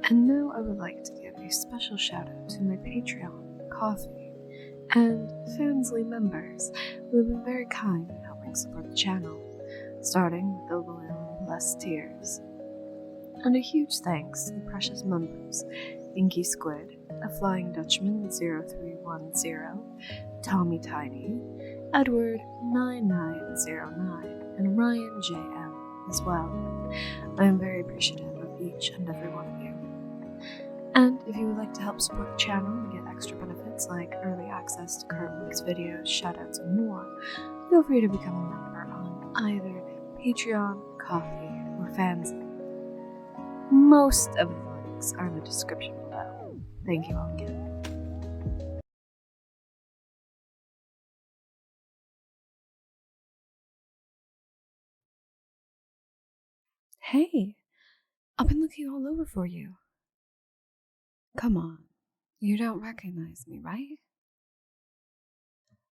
And now I would like to give a special shout out to my Patreon, Coffee, and Fansly members who have been very kind in helping support the channel, starting with the loyal and blessed tiers. And a huge thanks to the precious members, Inky Squid, A Flying Dutchman 0310, Tommy Tiny, Edward 9909, and Ryan JM as well. I am very appreciative of each and every one of you. And if you would like to help support the channel and get extra benefits like early access to current week's videos, shoutouts, and more, feel free to become a member on either Patreon, Coffee, or Fansly. Most of the links are in the description below. Thank you all again. Hey, I've been looking all over for you. Come on, you don't recognize me, right?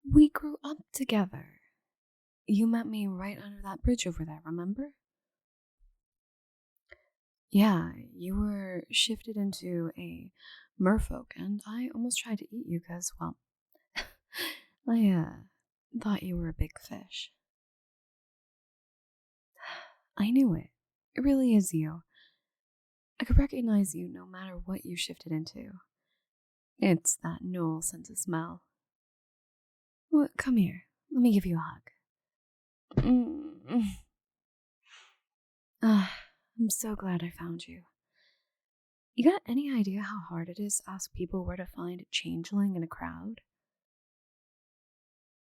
We grew up together. You met me right under that bridge over there, remember? Yeah, you were shifted into a merfolk, and I almost tried to eat you because, well, I thought you were a big fish. I knew it. It really is you. I could recognize you no matter what you shifted into. It's that Gnoll sense of smell. Well, come here. Let me give you a hug. I'm so glad I found you. You got any idea how hard it is to ask people where to find a changeling in a crowd?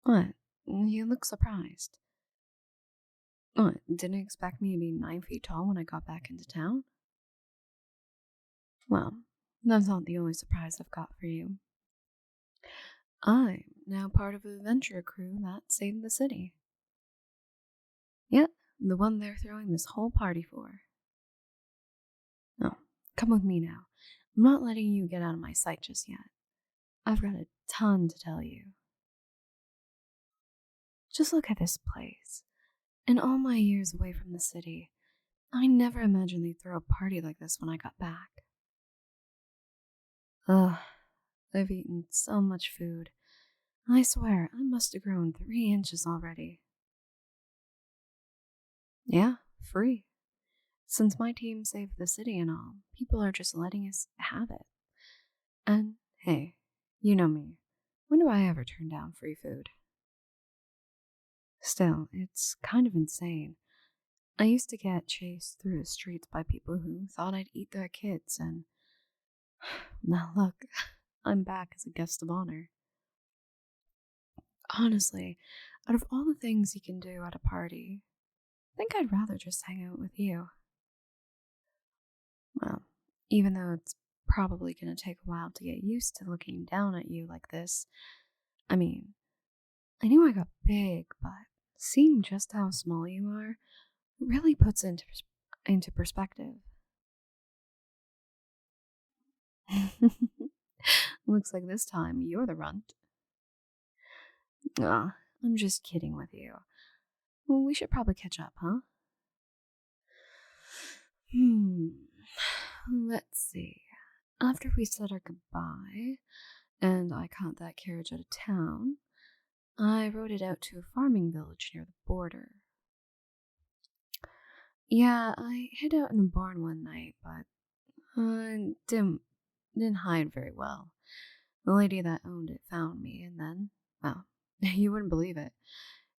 What? You look surprised. What? Didn't expect me to be 9 feet tall when I got back into town? Well, that's not the only surprise I've got for you. I'm now part of an adventure crew that saved the city. Yep, the one they're throwing this whole party for. Oh, come with me now. I'm not letting you get out of my sight just yet. I've got a ton to tell you. Just look at this place. In all my years away from the city, I never imagined they'd throw a party like this when I got back. Ugh, I've eaten so much food. I swear, I must have grown 3 inches already. Yeah, free. Since my team saved the city and all, people are just letting us have it. And hey, you know me. When do I ever turn down free food? Still, it's kind of insane. I used to get chased through the streets by people who thought I'd eat their kids, and now look, I'm back as a guest of honor. Honestly, out of all the things you can do at a party, I think I'd rather just hang out with you. Well, even though it's probably going to take a while to get used to looking down at you like this, I mean, I knew I got big, but seeing just how small you are really puts it into perspective. Looks like this time you're the runt. I'm just kidding with you. Well, we should probably catch up, huh? Let's see. After we said our goodbye, and I caught that carriage out of town, I rode it out to a farming village near the border. Yeah, I hid out in a barn one night, but I didn't hide very well. The lady that owned it found me, and then, well, you wouldn't believe it.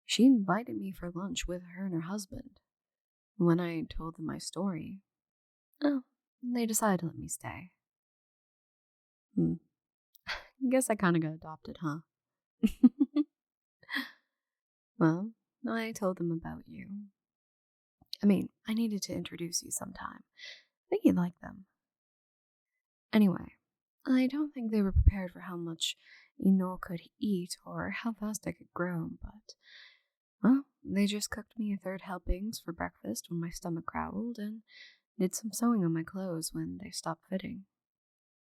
She invited me for lunch with her and her husband. When I told them my story, they decided to let me stay. Guess I kind of got adopted, huh? Well, I told them about you. I mean, I needed to introduce you sometime. I think you'd like them. Anyway, I don't think they were prepared for how much a Gnoll could eat or how fast I could grow, but, well, they just cooked me a 3rd helpings for breakfast when my stomach growled and did some sewing on my clothes when they stopped fitting.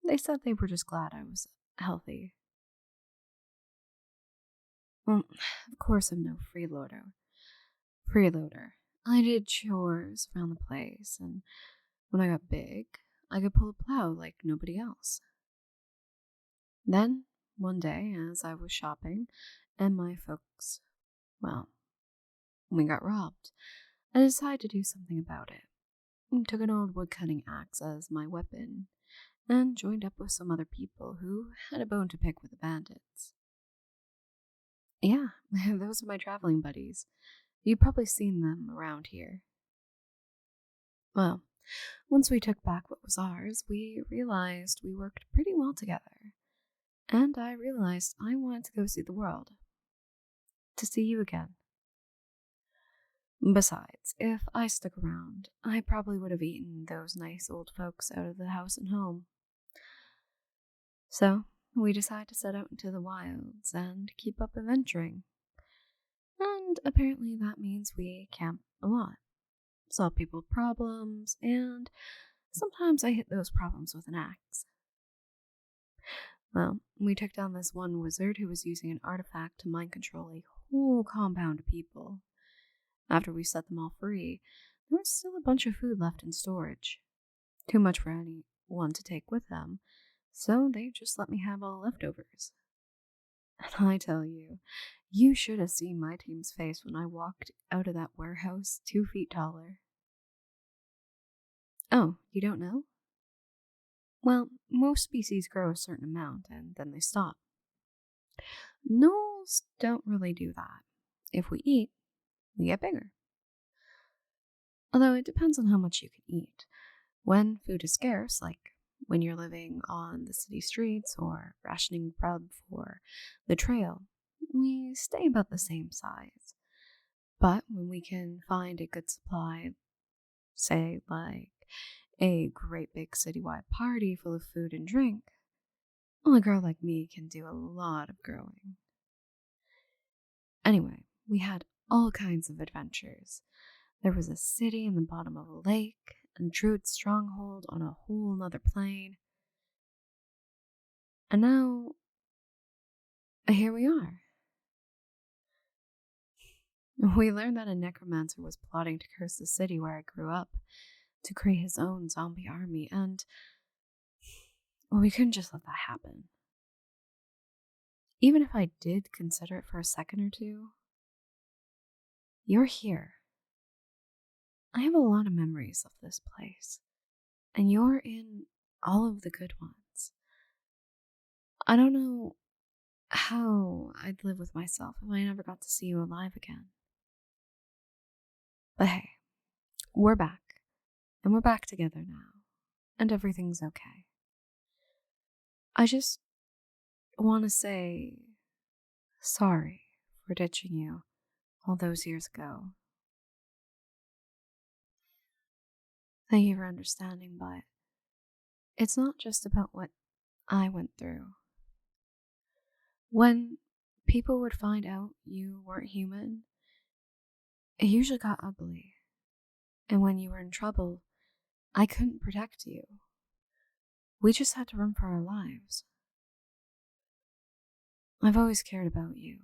They said they were just glad I was healthy. Well, of course I'm no freeloader. I did chores around the place, and when I got big, I could pull a plow like nobody else. Then, one day, as I was shopping, and my folks, well, we got robbed, I decided to do something about it. Took an old woodcutting axe as my weapon, and joined up with some other people who had a bone to pick with the bandits. Yeah, those are my traveling buddies. You've probably seen them around here. Well, once we took back what was ours, we realized we worked pretty well together. And I realized I wanted to go see the world. To see you again. Besides, if I stuck around, I probably would have eaten those nice old folks out of the house and home. So, we decided to set out into the wilds and keep up adventuring. And apparently that means we camp a lot, solve people's problems, and sometimes I hit those problems with an axe. Well, we took down this one wizard who was using an artifact to mind control a whole compound of people. After we set them all free, there was still a bunch of food left in storage. Too much for anyone to take with them, so they just let me have all the leftovers. And I tell you, you should have seen my team's face when I walked out of that warehouse 2 feet taller. Oh, you don't know? Well, most species grow a certain amount and then they stop. Gnolls don't really do that. If we eat, we get bigger. Although it depends on how much you can eat. When food is scarce, like when you're living on the city streets or rationing grub for the trail, we stay about the same size. But when we can find a good supply, say like a great big citywide party full of food and drink, well, a girl like me can do a lot of growing. Anyway, we had all kinds of adventures. There was a city in the bottom of a lake, a druid stronghold on a whole nother plane. And now, here we are. We learned that a necromancer was plotting to curse the city where I grew up, to create his own zombie army, and well, we couldn't just let that happen. Even if I did consider it for a second or two, you're here. I have a lot of memories of this place, and you're in all of the good ones. I don't know how I'd live with myself if I never got to see you alive again. But hey, we're back, and we're back together now, and everything's okay. I just want to say sorry for ditching you all those years ago. Thank you for understanding, but it's not just about what I went through. When people would find out you weren't human, it usually got ugly. And when you were in trouble, I couldn't protect you. We just had to run for our lives. I've always cared about you.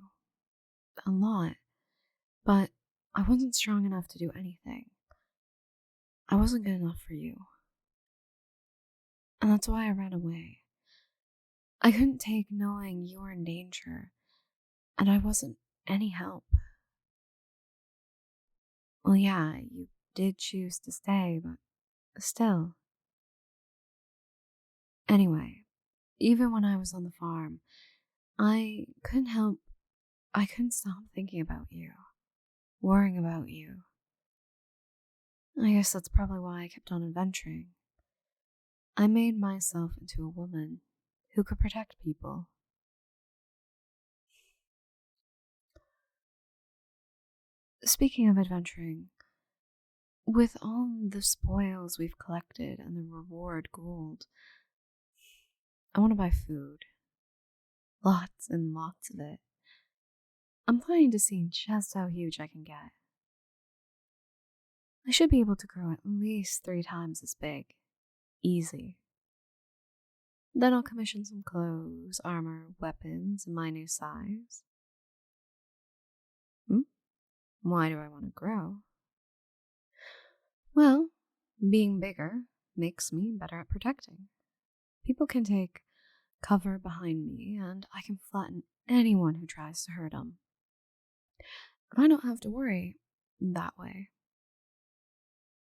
A lot. But I wasn't strong enough to do anything. I wasn't good enough for you. And that's why I ran away. I couldn't take knowing you were in danger, and I wasn't any help. Well, yeah, you did choose to stay, but still. Anyway, even when I was on the farm, I couldn't stop thinking about you, worrying about you. I guess that's probably why I kept on adventuring. I made myself into a woman who could protect people. Speaking of adventuring, with all the spoils we've collected and the reward gold, I want to buy food. Lots and lots of it. I'm planning to see just how huge I can get. I should be able to grow at least 3 times as big. Easy. Then I'll commission some clothes, armor, weapons in my new size. Why do I want to grow? Well, being bigger makes me better at protecting. People can take cover behind me, and I can flatten anyone who tries to hurt them. I don't have to worry that way.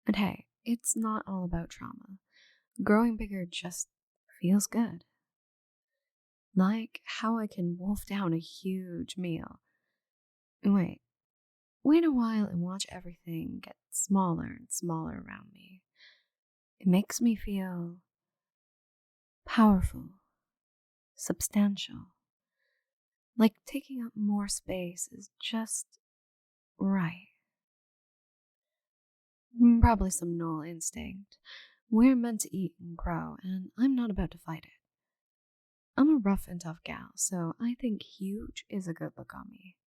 And hey, it's not all about trauma. Growing bigger just feels good. Like how I can wolf down a huge meal. Wait a while and watch everything get smaller and smaller around me. It makes me feel powerful, substantial. Like taking up more space is just right. Probably some Gnoll instinct. We're meant to eat and grow, and I'm not about to fight it. I'm a rough and tough gal, so I think huge is a good look on me.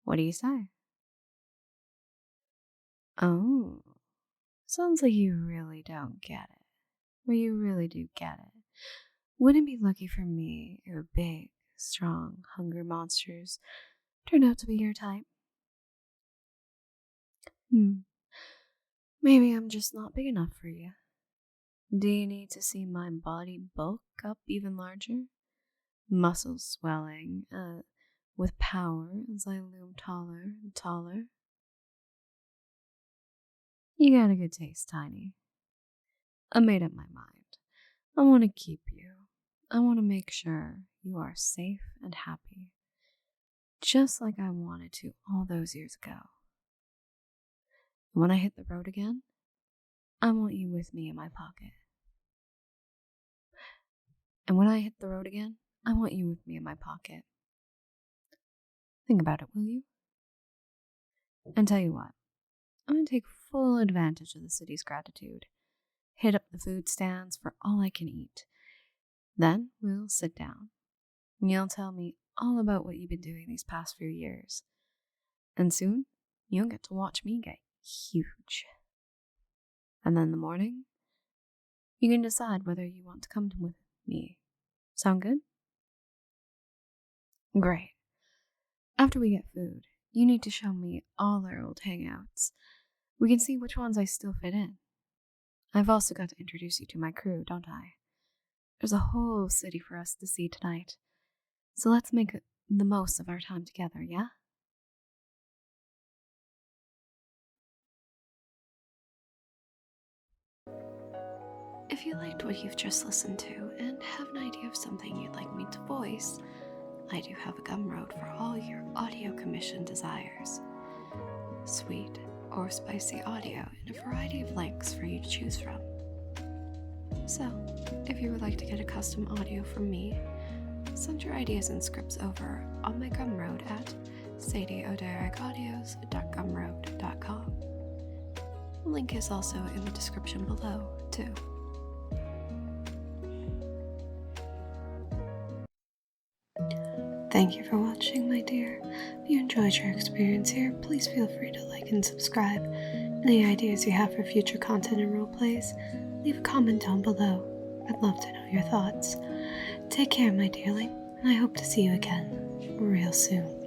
What do you say? Oh, sounds like you really don't get it. But you really do get it. Wouldn't it be lucky for me if big, strong, hungry monsters turned out to be your type? Maybe I'm just not big enough for you. Do you need to see my body bulk up even larger? Muscles swelling, with power as I loom taller and taller? You got a good taste, Tiny. I made up my mind. I want to keep you. I want to make sure you are safe and happy. Just like I wanted to all those years ago. When I hit the road again, I want you with me in my pocket. And when I hit the road again, I want you with me in my pocket. Think about it, will you? And tell you what, I'm going to take full advantage of the city's gratitude. Hit up the food stands for all I can eat. Then we'll sit down. And you'll tell me all about what you've been doing these past few years. And soon, you'll get to watch me get huge. And then in the morning, you can decide whether you want to come with me. Sound good? Great. After we get food, you need to show me all our old hangouts. We can see which ones I still fit in. I've also got to introduce you to my crew, don't I? There's a whole city for us to see tonight. So let's make the most of our time together, yeah? If you liked what you've just listened to and have an idea of something you'd like me to voice, I do have a Gumroad for all your audio commission desires. Sweet or spicy audio in a variety of lengths for you to choose from. So, if you would like to get a custom audio from me, send your ideas and scripts over on my Gumroad at sadieodericaudios.gumroad.com. The link is also in the description below, too. Thank you for watching, my dear. If you enjoyed your experience here, please feel free to like and subscribe. Any ideas you have for future content and roleplays, leave a comment down below. I'd love to know your thoughts. Take care, my dearling, and I hope to see you again real soon.